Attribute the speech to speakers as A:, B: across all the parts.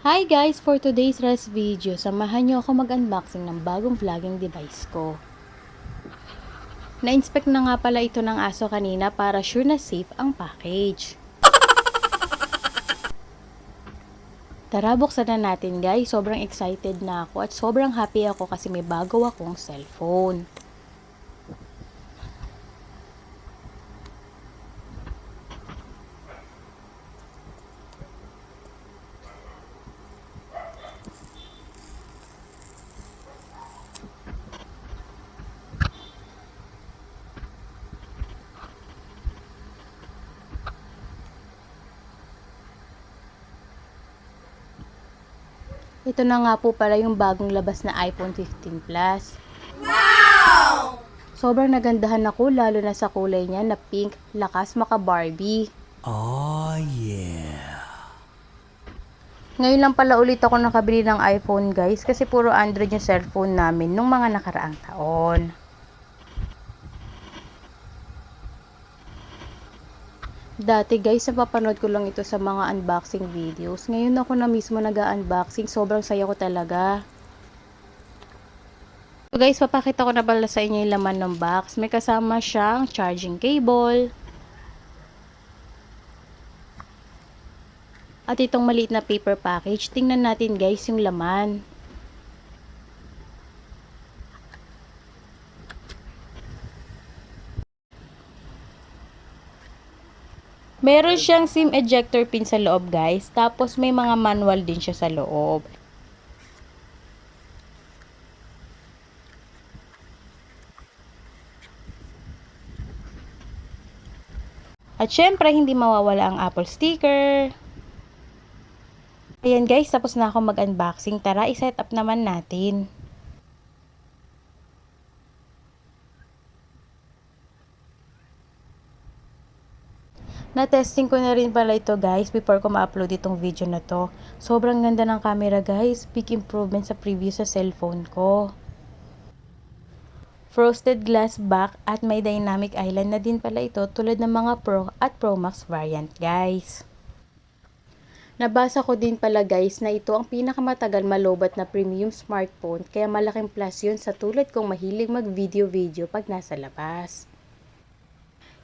A: Hi guys! For today's rest video, samahan niyo ako mag-unboxing ng bagong vlogging device ko. Na-inspect na nga pala ito ng aso kanina para sure na safe ang package. Tara, buksan na natin guys. Sobrang excited na ako at sobrang happy ako kasi may bago akong cellphone. Ito na nga po pala yung bagong labas na iPhone 15 Plus. Wow! Sobrang nagandahan ako lalo na sa kulay niya na pink, lakas maka Barbie.
B: Oh yeah!
A: Ngayon lang pala ulit ako nakabili ng iPhone guys kasi puro Android yung cellphone namin nung mga nakaraang taon. Dati guys, napapanood ko lang ito sa mga unboxing videos. Ngayon ako na mismo nag-unboxing. Sobrang saya ko talaga. So guys, papakita ko na pala sa inyo yung laman ng box. May kasama siyang charging cable. At itong maliit na paper package. Tingnan natin guys yung laman. Meron siyang SIM ejector pin sa loob guys. Tapos may mga manual din siya sa loob. At syempre, hindi mawawala ang Apple sticker. Ayan guys, tapos na ako mag-unboxing. Tara, i-set up naman natin. Na-testing ko na rin pala ito guys before ko ma-upload itong video na to. Sobrang ganda ng camera guys. Big improvement sa previous sa cellphone ko. Frosted glass back at may dynamic island na din pala ito tulad ng mga Pro at Pro Max variant guys. Nabasa ko din pala guys na ito ang pinakamatagal malobat na premium smartphone kaya malaking plus yun sa tulad kong mahilig mag-video pag nasa labas.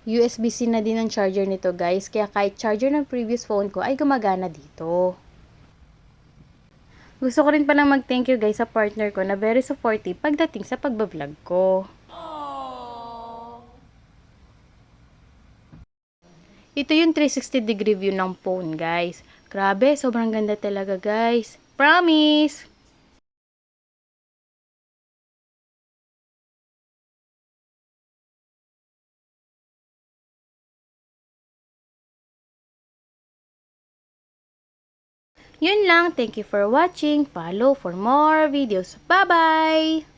A: USB-C na din ang charger nito guys kaya kahit charger ng previous phone ko ay gumagana dito. Gusto ko rin palang mag-thank you guys sa partner ko na very supportive pagdating sa pagbablog ko. Ito yung 360 degree view ng phone guys. Grabe, sobrang ganda talaga guys. Promise! Yun lang. Thank you for watching. Follow for more videos. Bye-bye!